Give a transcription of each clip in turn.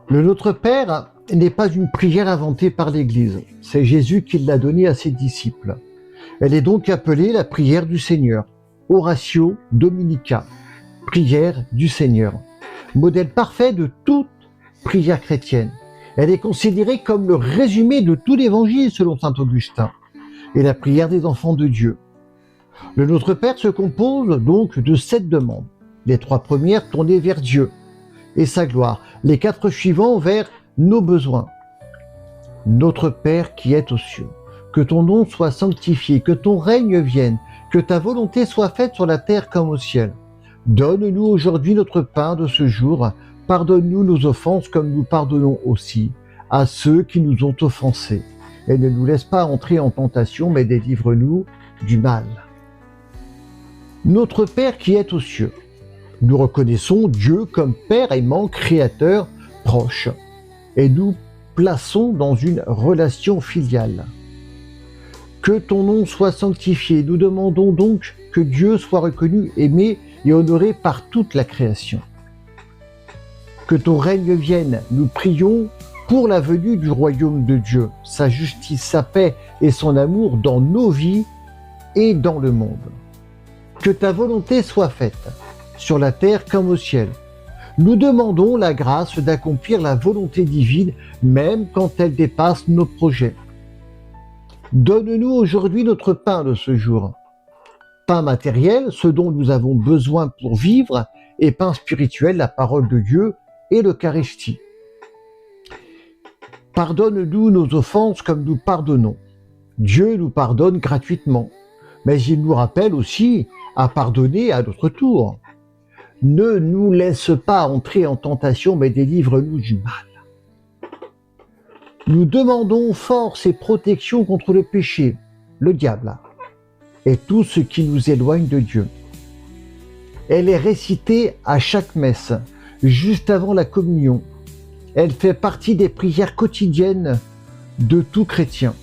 Le Notre Père n'est pas une prière inventée par l'Église, c'est Jésus qui l'a donnée à ses disciples. Elle est donc appelée la prière du Seigneur, Oratio Dominica, prière du Seigneur, modèle parfait de toute prière chrétienne. Elle est considérée comme le résumé de tout l'Évangile selon saint Augustin et la prière des enfants de Dieu. Le Notre Père se compose donc de 7 demandes, les 3 premières tournées vers Dieu et sa gloire, les 4 suivants vers nos besoins. Notre Père qui es aux cieux, que ton nom soit sanctifié, que ton règne vienne, que ta volonté soit faite sur la terre comme au ciel. Donne-nous aujourd'hui notre pain de ce jour, pardonne-nous nos offenses comme nous pardonnons aussi à ceux qui nous ont offensés. Et ne nous laisse pas entrer en tentation, mais délivre-nous du mal. Notre Père qui est aux cieux. Nous reconnaissons Dieu comme Père aimant, Créateur, proche, et nous plaçons dans une relation filiale. Que ton nom soit sanctifié. Nous demandons donc que Dieu soit reconnu, aimé et honoré par toute la création. Que ton règne vienne. Nous prions pour la venue du royaume de Dieu, sa justice, sa paix et son amour dans nos vies et dans le monde. Que ta volonté soit faite, sur la terre comme au ciel. Nous demandons la grâce d'accomplir la volonté divine, même quand elle dépasse nos projets. Donne-nous aujourd'hui notre pain de ce jour. Pain matériel, ce dont nous avons besoin pour vivre, et pain spirituel, la parole de Dieu et l'Eucharistie. Pardonne-nous nos offenses comme nous pardonnons. Dieu nous pardonne gratuitement, mais il nous rappelle aussi à pardonner à notre tour. Ne nous laisse pas entrer en tentation, mais délivre-nous du mal. Nous demandons force et protection contre le péché, le diable, et tout ce qui nous éloigne de Dieu. Elle est récitée à chaque messe, juste avant la communion. Elle fait partie des prières quotidiennes de tout chrétien.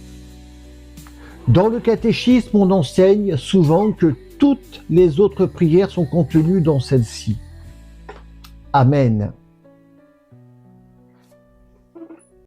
Dans le catéchisme, on enseigne souvent que toutes les autres prières sont contenues dans celle-ci. Amen.